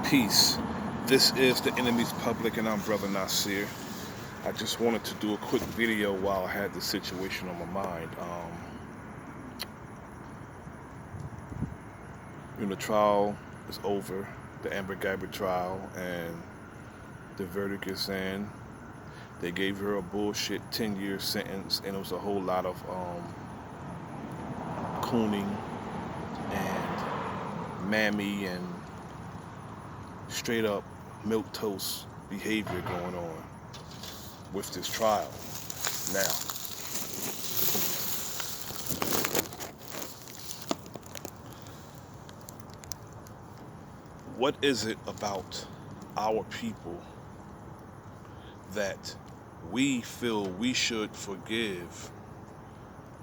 Peace. This is the enemy's public, and I'm Bro.Nasir. I just wanted to do a quick video while I had this situation on my mind. The trial is over, the Amber Guyger trial, and the verdict is in. They gave her a bullshit 10-year sentence, and it was a whole lot of cooning and mammy and straight up milquetoast behavior going on with this trial. Now, what is it about our people that we feel we should forgive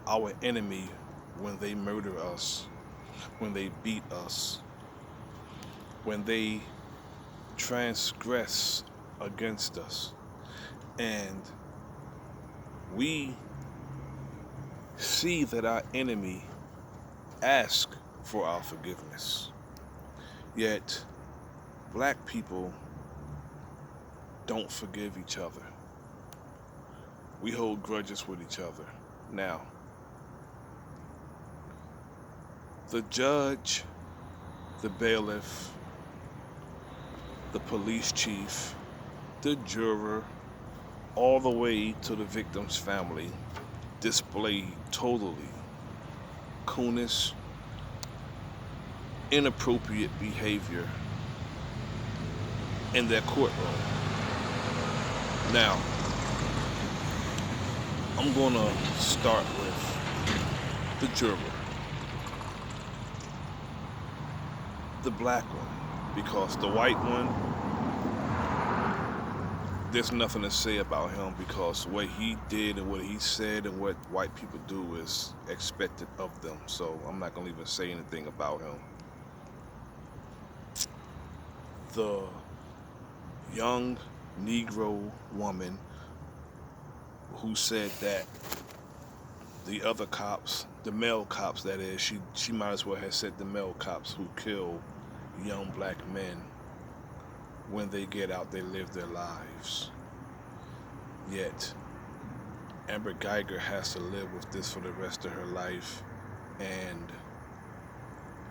our enemy when they murder us, when they beat us, when they transgress against us, and we see that our enemy asks for our forgiveness, yet black people don't forgive each other. We hold grudges with each other. Now, the judge, the bailiff, the police chief, the juror, all the way to the victim's family displayed totally coonish, inappropriate behavior in their courtroom. Now, I'm gonna start with the juror, the black one, because the white one, there's nothing to say about him, because what he did and what he said and what white people do is expected of them. So I'm not gonna even say anything about him. The young Negro woman who said that the other cops, the male cops that is, she might as well have said the male cops who kill young black men, when they get out they live their lives. Yet Amber Guyger has to live with this for the rest of her life, and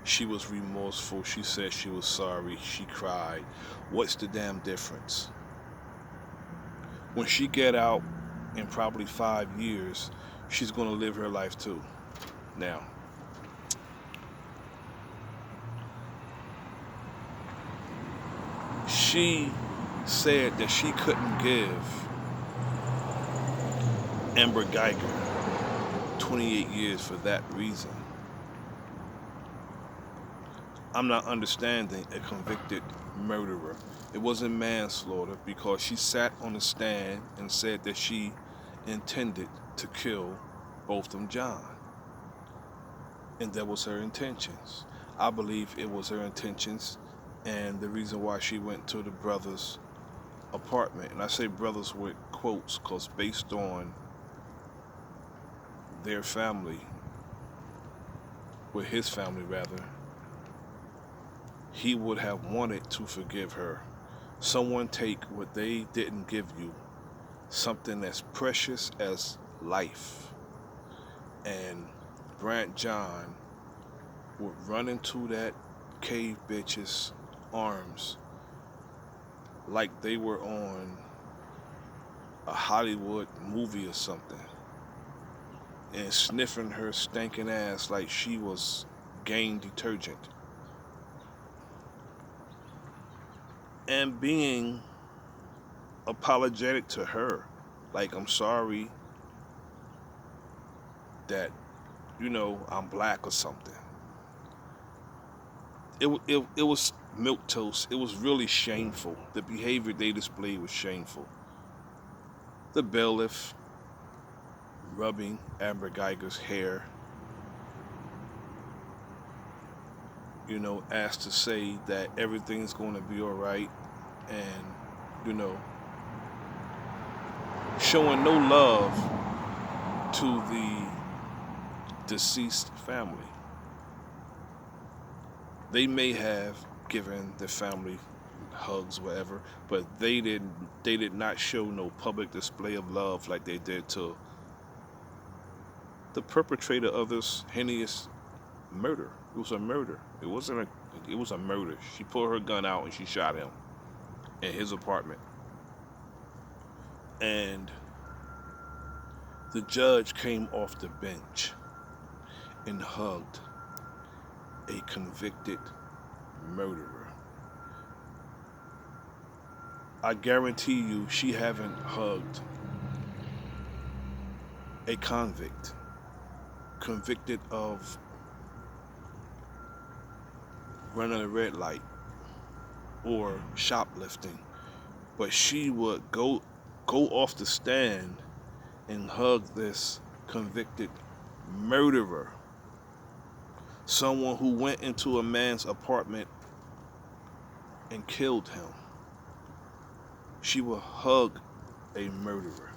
she was remorseful. She said she was sorry. She cried. What's the damn difference? When she get out in probably 5 years, she's going to live her life too. Now, she said that she couldn't give Amber Guyger 28 years for that reason. I'm not understanding a convicted murderer. It wasn't manslaughter, because she sat on the stand and said that she intended to kill Botham John. And that was her intentions. I believe it was her intentions, and the reason why she went to the brother's apartment, and I say brothers with quotes because based on their family, with his family rather, he would have wanted to forgive her. Someone take what they didn't give you, something as precious as life, and Brant John would run into that cave bitch's arms like they were on a Hollywood movie or something, and sniffing her stinking ass like she was Gain detergent, and being apologetic to her, like, I'm sorry that, I'm black or something. It was milquetoast. It was really shameful. The behavior they displayed was shameful. The bailiff rubbing Amber Guyger's hair, asked to say that everything's going to be all right, and, showing no love to the deceased family. They may have given the family hugs, whatever. But they did not show no public display of love like they did to the perpetrator of this heinous murder. It was a murder. It wasn't a. It was a murder. She pulled her gun out and she shot him in his apartment. And the judge came off the bench and hugged a convicted murderer. I guarantee you she haven't hugged a convict convicted of running a red light or shoplifting, but she would go off the stand and hug this convicted murderer, someone who went into a man's apartment and killed him. She will hug a murderer.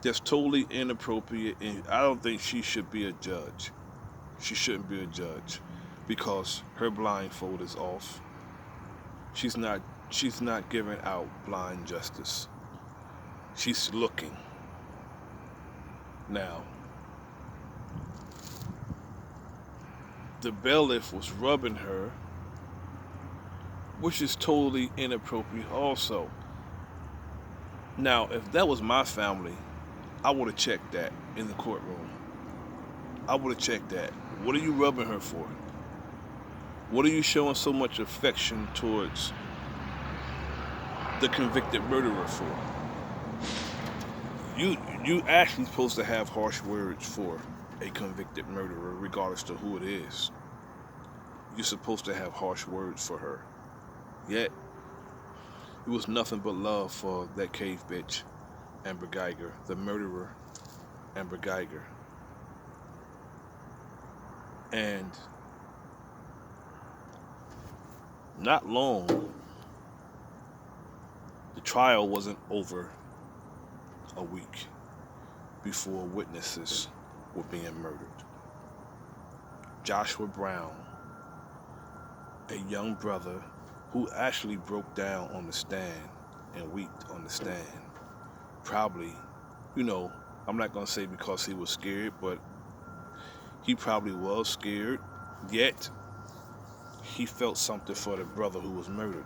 That's totally inappropriate, and I don't think she should be a judge. She shouldn't be a judge because her blindfold is off. She's not giving out blind justice. She's looking. Now, the bailiff was rubbing her, which is totally inappropriate also. Now, if that was my family, I would have checked that in the courtroom. I would have checked that. What are you rubbing her for? What are you showing so much affection towards the convicted murderer for? You actually supposed to have harsh words for a convicted murderer, regardless to who it is. You're supposed to have harsh words for her. Yet, it was nothing but love for that cave bitch, Amber Guyger, the murderer, Amber Guyger. And not long, the trial wasn't over a week before witnesses were being murdered. Joshua Brown, a young brother who actually broke down on the stand and wept on the stand. Probably, I'm not going to say because he was scared, but he probably was scared, yet he felt something for the brother who was murdered.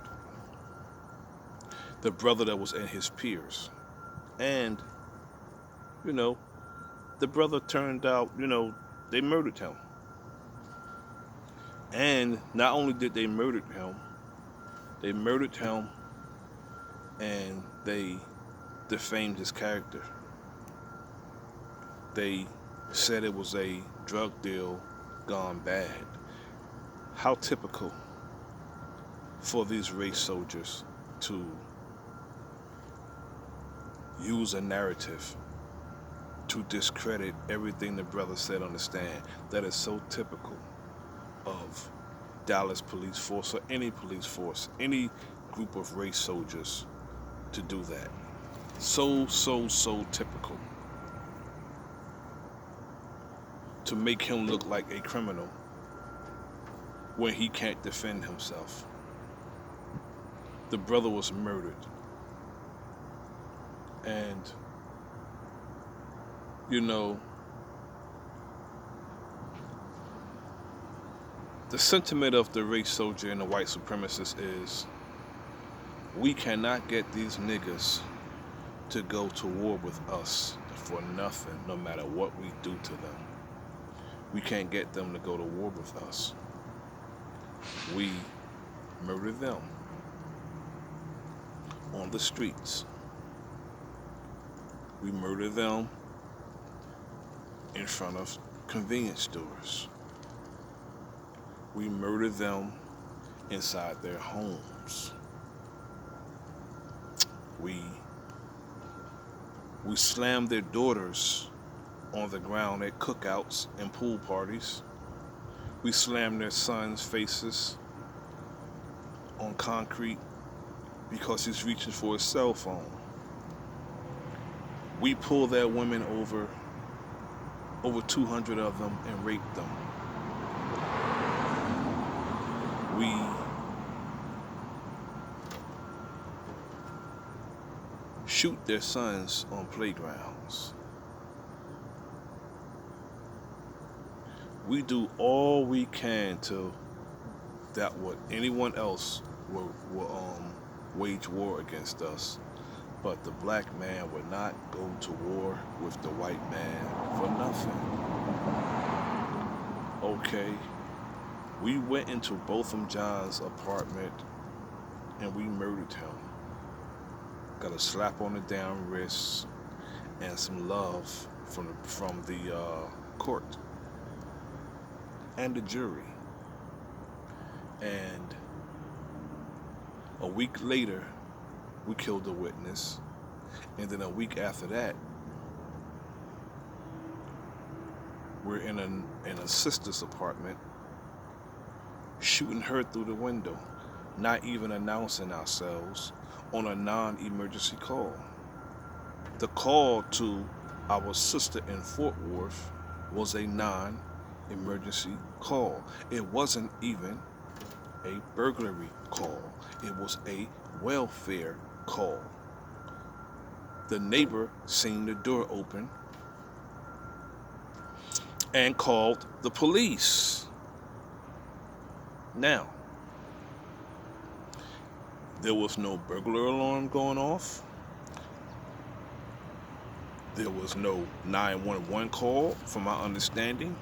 The brother that was in his peers. And, the brother turned out, they murdered him. And not only did they murder him and they defamed his character. They said it was a drug deal gone bad. How typical for these race soldiers to use a narrative to discredit everything the brother said on the stand. That is so typical of Dallas police force or any police force, any group of race soldiers to do that. So typical. To make him look like a criminal when he can't defend himself. The brother was murdered. And, the sentiment of the race soldier and the white supremacist is, we cannot get these niggas to go to war with us for nothing, no matter what we do to them. We can't get them to go to war with us. We murder them on the streets. We murder them in front of convenience stores. We murder them inside their homes. We slam their daughters on the ground at cookouts and pool parties. We slam their sons' faces on concrete because he's reaching for his cell phone. We pull their women over 200 of them, and rape them. shoot their sons on playgrounds. We do all we can to that what anyone else will wage war against us, but the black man would not go to war with the white man for nothing. Okay, we went into Botham John's apartment and we murdered him. Got a slap on the down wrist and some love from the court and the jury. And a week later, we killed a witness. And then a week after that, we're in a sister's apartment, shooting her through the window, not even announcing ourselves on a non-emergency call. The call to our sister in Fort Worth was a non-emergency call. It wasn't even a burglary call. It was a welfare call. The neighbor seen the door open and called the police. Now, there was no burglar alarm going off. There was no 911 call, from my understanding.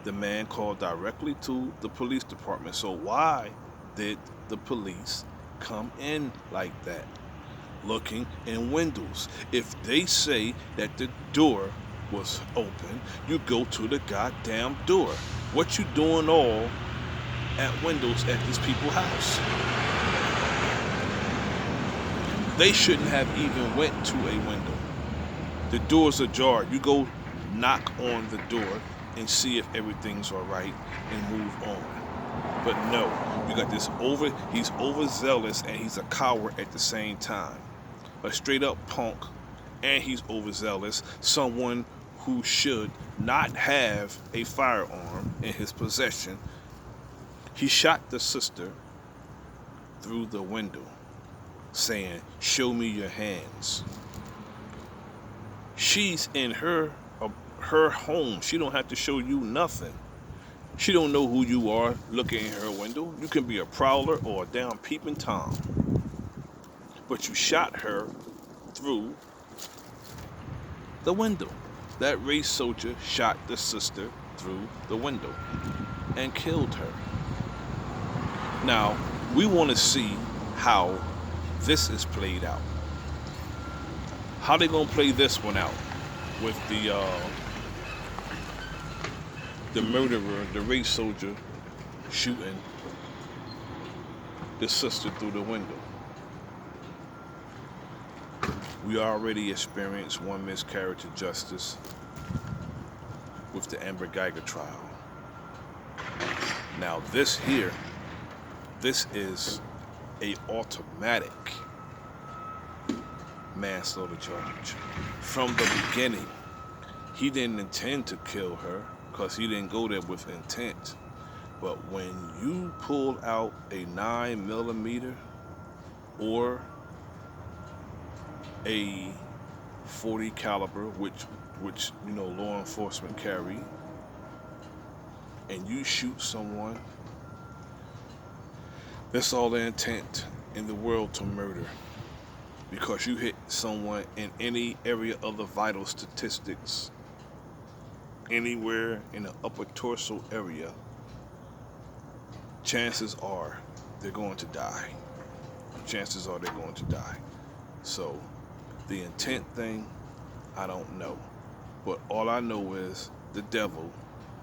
The man called directly to the police department. So why did the police come in like that, looking in windows? If they say that the door was open, you go to the goddamn door. What you doing all at windows at these people's house? They shouldn't have even went to a window. The door's ajar. You go knock on the door and see if everything's all right and move on. But no, you got this he's overzealous and he's a coward at the same time. A straight up punk, and he's overzealous. Someone who should not have a firearm in his possession. He shot the sister through the window, saying, "Show me your hands." She's in her home. She don't have to show you nothing. She don't know who you are looking in her window. You can be a prowler or a damn peeping Tom. But you shot her through the window. That race soldier shot the sister through the window and killed her. Now, we want to see how this is played out. How they gonna play this one out with the murderer, the race soldier, shooting the sister through the window? We already experienced one miscarriage of justice with the Amber Guyger trial. Now this here, this is a automatic manslaughter charge. From the beginning, he didn't intend to kill her because he didn't go there with intent. But when you pull out a 9mm or a .40 caliber, which you know law enforcement carry, and you shoot someone, that's all the intent in the world to murder. Because you hit someone in any area of the vital statistics, anywhere in the upper torso area, chances are they're going to die. Chances are they're going to die. So the intent thing, I don't know. But all I know is the devil,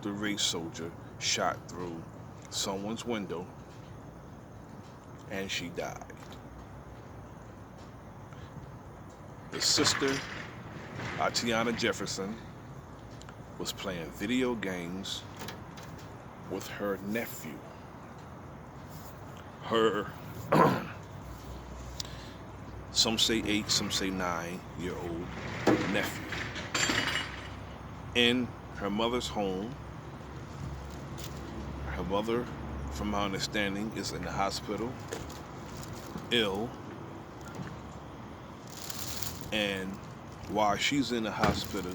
the race soldier, shot through someone's window and she died. The sister, ATatiana Jefferson, was playing video games with her nephew. Her, some say 8, some say 9-year-old nephew. In her mother's home. Her mother, from my understanding, is in the hospital, ill. And while she's in the hospital,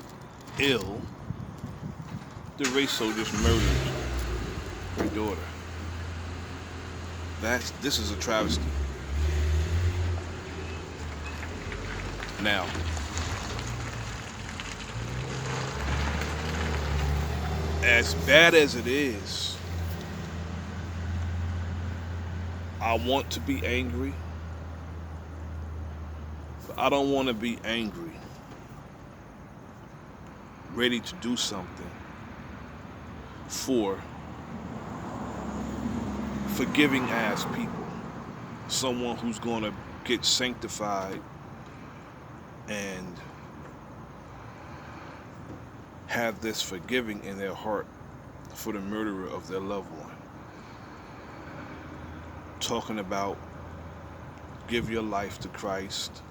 ill, the race soldiers murdered her daughter. This is a travesty. Now, as bad as it is, I want to be angry, but I don't want to be angry, ready to do something for forgiving ass people. Someone who's going to get sanctified and have this forgiving in their heart for the murderer of their loved one. Talking about give your life to Christ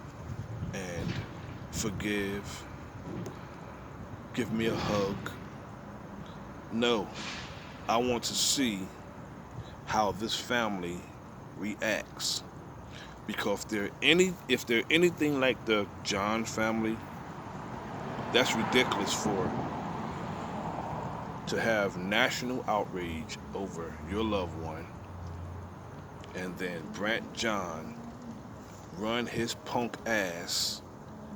and forgive, give me a hug. No, I want to see how this family reacts. Because if they're anything like the John family, that's ridiculous to have national outrage over your loved one, and then Brant John run his punk ass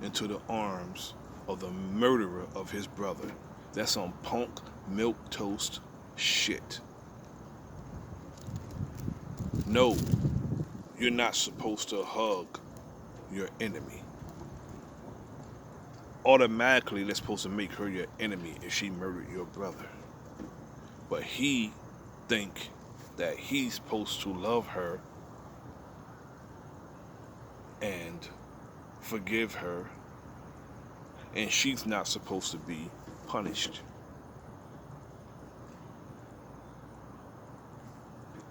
into the arms of the murderer of his brother. That's some punk milquetoast shit. No, you're not supposed to hug your enemy. Automatically, they're supposed to make her your enemy if she murdered your brother. But he think that he's supposed to love her and forgive her, and she's not supposed to be punished.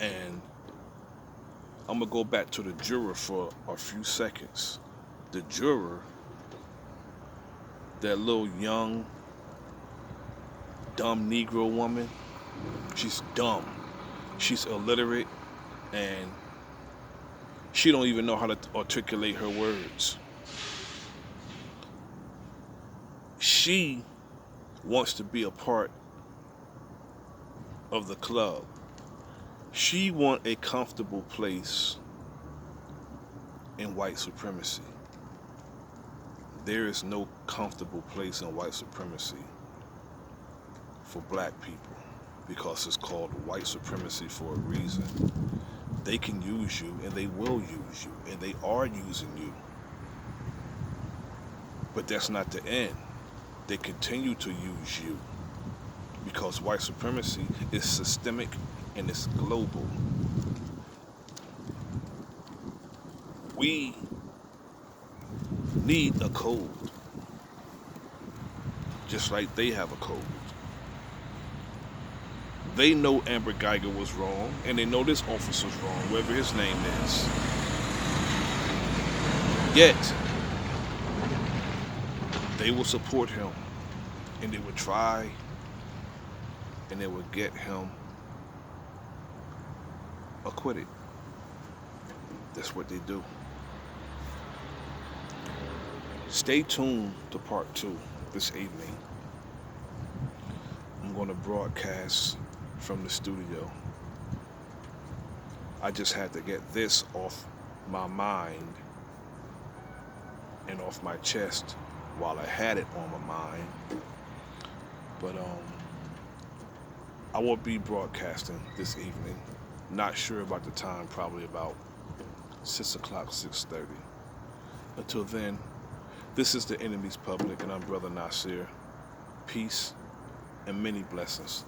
And I'm gonna go back to the juror for a few seconds. The juror, that little young, dumb Negro woman, she's dumb. She's illiterate, and she don't even know how to articulate her words. She wants to be a part of the club. She wants a comfortable place in white supremacy. There is no comfortable place in white supremacy for black people, because it's called white supremacy for a reason. They can use you, and they will use you, and they are using you. But that's not the end. They continue to use you, because white supremacy is systemic and it's global. We need a code, just like they have a code. They know Amber Guyger was wrong, and they know this officer's wrong, whatever his name is. Yet, they will support him, and they will try, and they will get him acquitted. That's what they do. Stay tuned to part 2 this evening. I'm going to broadcast from the studio. I just had to get this off my mind and off my chest while I had it on my mind. But I will be broadcasting this evening. Not sure about the time, probably about 6 o'clock, 6:30. Until then, this is the Enemy's Public, and I'm Bro.Nasir. Peace and many blessings.